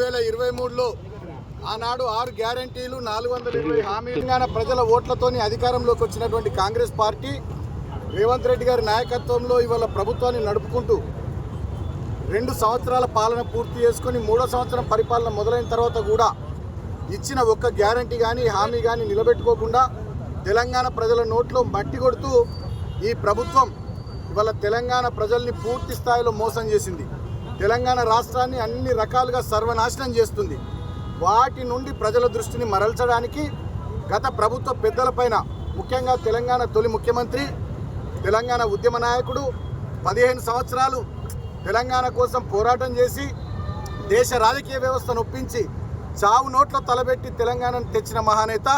2023లో ఆనాడు 6 గ్యారంటీలు 420 హామీలు తెలంగాణ ప్రజల ఓట్లతోని అధికారంలోకి వచ్చినటువంటి కాంగ్రెస్ పార్టీ రేవంత్ రెడ్డి గారి నాయకత్వంలో ఇవాళ ప్రభుత్వాన్ని నడుపుకుంటూ 2 సంవత్సరాల పాలన పూర్తి చేసుకొని 3వ సంవత్సరం పరిపాలన మొదలైన తర్వాత కూడా ఇచ్చిన ఒక్క గ్యారంటీ కానీ హామీ కానీ నిలబెట్టుకోకుండా తెలంగాణ ప్రజల నోట్లో మట్టి కొడుతూ ఈ ప్రభుత్వం ఇవాళ తెలంగాణ ప్రజల్ని పూర్తి స్థాయిలో మోసం చేసింది. తెలంగాణ రాష్ట్రాన్ని అన్ని రకాలుగా సర్వనాశనం చేస్తుంది. వాటి నుండి ప్రజల దృష్టిని మరల్చడానికి గత ప్రభుత్వ పెద్దలపైన ముఖ్యంగా తెలంగాణ తొలి ముఖ్యమంత్రి, తెలంగాణ ఉద్యమ నాయకుడు 15 సంవత్సరాలు తెలంగాణ కోసం పోరాటం చేసి దేశ రాజకీయ వ్యవస్థను ఒప్పించి చావు నోట్లో తలబెట్టి తెలంగాణను తెచ్చిన మహానేత,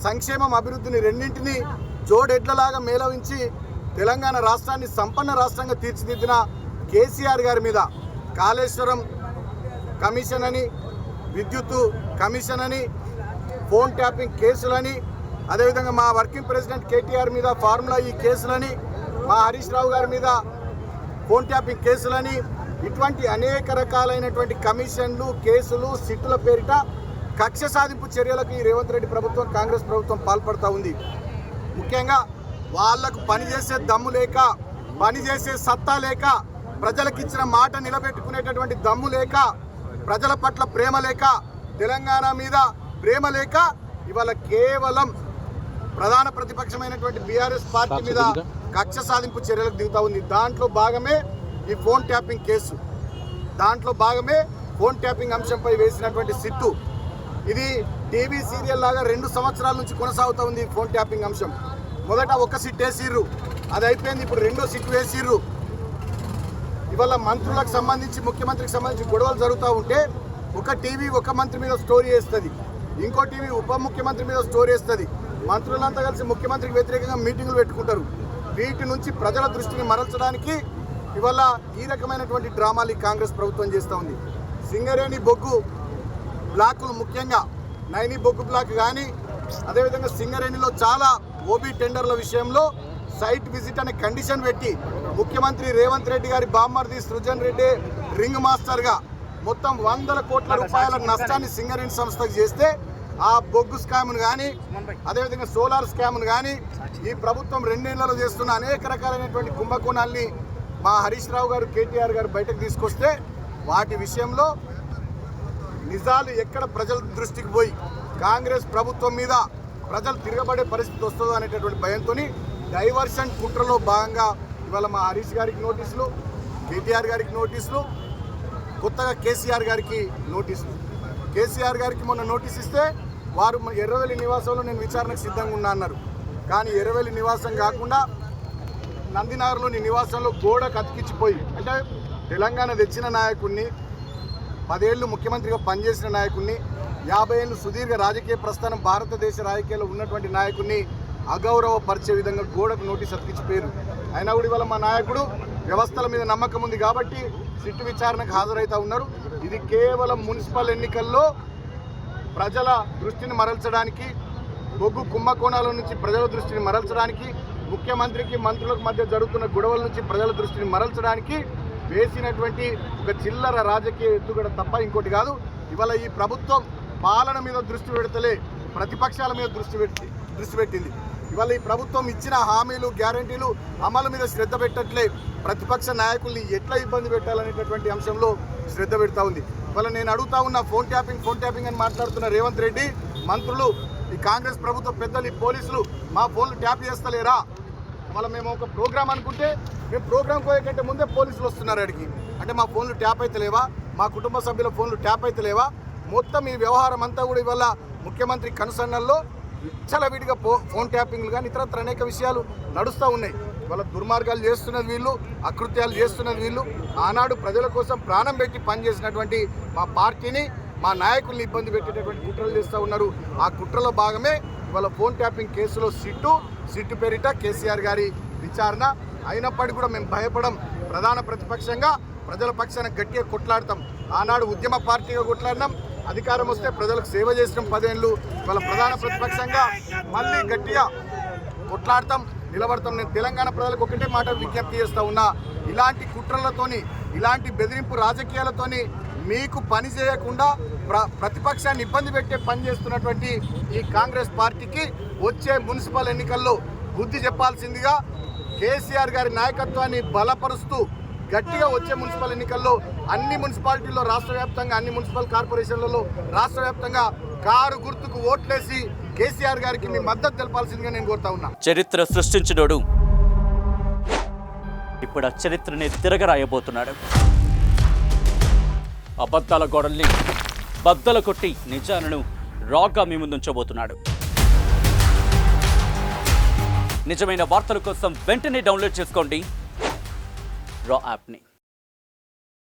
సంక్షేమం అభివృద్ధిని రెండింటినీ జోడెడ్లలాగా మేళవించి తెలంగాణ రాష్ట్రాన్ని సంపన్న రాష్ట్రంగా తీర్చిదిద్దిన కేసీఆర్ గారి మీద కాళేశ్వరం కమిషన్ అని, విద్యుత్ కమిషన్ అని, ఫోన్ ట్యాపింగ్ కేసులని, అదేవిధంగా మా వర్కింగ్ ప్రెసిడెంట్ కేటీఆర్ మీద ఫార్ములా ఈ కేసులని, మా హరీష్ రావు గారి మీద ఫోన్ ట్యాపింగ్ కేసులని, ఇటువంటి అనేక రకాలైనటువంటి కమిషన్లు, కేసులు, సిట్టుల పేరిట కక్ష సాధింపు చర్యలకు ఈ రేవంత్ రెడ్డి ప్రభుత్వం, కాంగ్రెస్ ప్రభుత్వం పాల్పడుతూ ఉంది. ముఖ్యంగా వాళ్లకు పనిచేసే దమ్ము లేక, పనిచేసే సత్తా లేక, ప్రజలకు ఇచ్చిన మాట నిలబెట్టుకునేటటువంటి దమ్ము లేక, ప్రజల పట్ల ప్రేమ లేక, తెలంగాణ మీద ప్రేమ లేక ఇవాళ కేవలం ప్రధాన ప్రతిపక్షమైనటువంటి బీఆర్ఎస్ పార్టీ మీద కక్ష సాధింపు చర్యలకు దిగుతూ ఉంది. దాంట్లో భాగమే ఈ ఫోన్ ట్యాపింగ్ కేసు, దాంట్లో భాగమే ఫోన్ ట్యాపింగ్ అంశంపై వేసినటువంటి సిట్టు. ఇది టీవీ సీరియల్ లాగా 2 సంవత్సరాల నుంచి కొనసాగుతూ ఉంది. ఫోన్ ట్యాపింగ్ అంశం మొదట ఒక సిట్ వేసిర్రు, అది అయిపోయింది. ఇప్పుడు 2వ సిట్ వేసిర్రు. ఇవాళ మంత్రులకు సంబంధించి, ముఖ్యమంత్రికి సంబంధించి గొడవలు జరుగుతూ ఉంటే ఒక టీవీ ఒక మంత్రి మీద స్టోరీ వేస్తుంది, ఇంకో టీవీ ఉప ముఖ్యమంత్రి మీద స్టోరీ వేస్తుంది. మంత్రులంతా కలిసి ముఖ్యమంత్రికి వ్యతిరేకంగా మీటింగులు పెట్టుకుంటారు. వీటి నుంచి ప్రజల దృష్టిని మరల్చడానికి ఇవాళ ఈ రకమైనటువంటి డ్రామాలు కాంగ్రెస్ ప్రభుత్వం చేస్తూ ఉంది. సింగరేణి బొగ్గు బ్లాకులు, ముఖ్యంగా నైని బొగ్గు బ్లాక్ కానీ, అదేవిధంగా సింగరేణిలో చాలా ఓబీ టెండర్ల విషయంలో సైట్ విజిట్ అనే కండిషన్ పెట్టి ముఖ్యమంత్రి రేవంత్ రెడ్డి గారి బామ్మర్ది సృజన్ రెడ్డి రింగ్ మాస్టర్గా మొత్తం 100 కోట్ల రూపాయల నష్టాన్ని సింగరేణి సంస్థకు చేస్తే ఆ బొగ్గు స్కామ్ను కానీ, అదేవిధంగా సోలార్ స్కామ్ను కానీ, ఈ ప్రభుత్వం 2 నెలలు చేస్తున్న అనేక రకాలైనటువంటి కుంభకోణాల్ని మా హరీష్ రావు గారు, కేటీఆర్ గారు బయటకు తీసుకొస్తే వాటి విషయంలో నిజాలు ఎక్కడ ప్రజల దృష్టికి పోయి కాంగ్రెస్ ప్రభుత్వం మీద ప్రజలు తిరగబడే పరిస్థితి వస్తుందో అనేటటువంటి భయంతో డైవర్షన్ కుట్రలో భాగంగా ఇవాళ మా హరీష్ గారికి నోటీసులు, కేటీఆర్ గారికి నోటీసులు, కొత్తగా కేసీఆర్ గారికి నోటీసులు. కేసీఆర్ గారికి మొన్న నోటీస్ ఇస్తే వారు ఎర్రవెల్లి నివాసంలో నేను విచారణకు సిద్ధంగా ఉన్నా అన్నారు. కానీ ఎర్రవెల్లి నివాసం కాకుండా నందినగర్లోని నివాసంలో గోడకు అతికిచ్చిపోయి, అంటే తెలంగాణ తెచ్చిన నాయకుడిని, 10 ఏళ్ళు ముఖ్యమంత్రిగా పనిచేసిన నాయకుడిని, 50 ఏళ్ళు సుదీర్ఘ రాజకీయ ప్రస్థానం భారతదేశ రాజకీయాల్లో ఉన్నటువంటి నాయకుడిని అగౌరవపరిచే విధంగా గోడకు నోటీస్ అతికిచ్చిపోయారు. అయినా కూడా ఇవాళ మా నాయకుడు వ్యవస్థల మీద నమ్మకం ఉంది కాబట్టి సిట్టు విచారణకు హాజరవుతూ ఉన్నారు. ఇది కేవలం మున్సిపల్ ఎన్నికల్లో ప్రజల దృష్టిని మరల్చడానికి, బొగ్గు కుంభకోణాల నుంచి ప్రజల దృష్టిని మరల్చడానికి, ముఖ్యమంత్రికి మంత్రులకు మధ్య జరుగుతున్న గొడవల నుంచి ప్రజల దృష్టిని మరల్చడానికి వేసినటువంటి ఒక చిల్లర రాజకీయ ఎత్తుగడ తప్ప ఇంకోటి కాదు. ఇవాళ ఈ ప్రభుత్వం పాలన మీద దృష్టి పెడతలే, ప్రతిపక్షాల మీద దృష్టి పెట్టింది. ఇవాళ ఈ ప్రభుత్వం ఇచ్చిన హామీలు, గ్యారంటీలు అమలు మీద శ్రద్ధ పెట్టట్లే, ప్రతిపక్ష నాయకుల్ని ఎట్లా ఇబ్బంది పెట్టాలనేటటువంటి అంశంలో శ్రద్ధ పెడతా ఉంది. ఇవాళ నేను అడుగుతా ఉన్న ఫోన్ ట్యాపింగ్ అని మాట్లాడుతున్న రేవంత్ రెడ్డి, మంత్రులు, ఈ కాంగ్రెస్ ప్రభుత్వ పెద్దలు, ఈ పోలీసులు మా ఫోన్లు ట్యాప్ చేస్తలేరా? వాళ్ళ మేము ఒక ప్రోగ్రామ్ అనుకుంటే మేము ప్రోగ్రామ్ పోయే కంటే ముందే పోలీసులు వస్తున్నారు అడిగి. అంటే మా ఫోన్లు ట్యాప్ అయితే లేవా? మా కుటుంబ సభ్యుల ఫోన్లు ట్యాప్ అయితే లేవా? మొత్తం ఈ వ్యవహారం అంతా కూడా ఇవాళ ముఖ్యమంత్రి కనుసన్నల్లో విచ్చలవిడిగా ఫోన్ ట్యాపింగ్లు కానీ ఇతరత్ర అనేక విషయాలు నడుస్తూ ఉన్నాయి. ఇవాళ దుర్మార్గాలు చేస్తున్నది వీళ్ళు, అకృత్యాలు చేస్తున్నది వీళ్ళు. ఆనాడు ప్రజల కోసం ప్రాణం పెట్టి పనిచేసినటువంటి మా పార్టీని, మా నాయకుల్ని ఇబ్బంది పెట్టేటటువంటి కుట్రలు చేస్తూ ఉన్నారు. ఆ కుట్రలో భాగమే ఇవాళ ఫోన్ ట్యాపింగ్ కేసులో సిట్టు పేరిట కేసీఆర్ గారి విచారణ. అయినప్పటికీ కూడా మేము భయపడం. ప్రధాన ప్రతిపక్షంగా ప్రజల పక్షాన గట్టిగా కొట్లాడతాం. ఆనాడు ఉద్యమ పార్టీగా కొట్లాడినాం, అధికారం వస్తే ప్రజలకు సేవ చేసిన 10 ఏళ్ళు. ఇవాళ ప్రధాన ప్రతిపక్షంగా మళ్ళీ గట్టిగా కొట్లాడతాం, నిలబడతాం. నేను తెలంగాణ ప్రజలకు ఒకటే మాట విజ్ఞప్తి చేస్తూ ఉన్నా, ఇలాంటి కుట్రలతోని, ఇలాంటి బెదిరింపు రాజకీయాలతోని మీకు పని చేయకుండా ప్రతిపక్షాన్ని ఇబ్బంది పెట్టే పని చేస్తున్నటువంటి ఈ కాంగ్రెస్ పార్టీకి వచ్చే మున్సిపల్ ఎన్నికల్లో బుద్ధి చెప్పాల్సిందిగా కేసీఆర్ గారి నాయకత్వాన్ని బలపరుస్తూ గట్టిగా వచ్చే మున్సిపల్ ఎన్నికల్లో అన్ని మున్సిపాలిటీల్లో రాష్ట్ర వ్యాప్తంగా అన్ని మున్సిపల్ కార్పొరేషన్లలో రాష్ట్ర వ్యాప్తంగా కారు గుర్తుకు ఓట్లేసి కేసీఆర్ గారికి మీ మద్దతు తెలపాల్సిందిగా నేను కోరుతా ఉన్నా. చరిత్ర సృష్టించినోడు ఇప్పుడు ఆ చరిత్రని తిరగరాయబోతున్నాడు. అబద్ధాల గోడల్ని బద్దల కొట్టి నిజాలను రాగా మీ ముందుంచబోతున్నాడు. నిజమైన వార్తల కోసం వెంటనే డౌన్లోడ్ చేసుకోండి రా యాప్ని.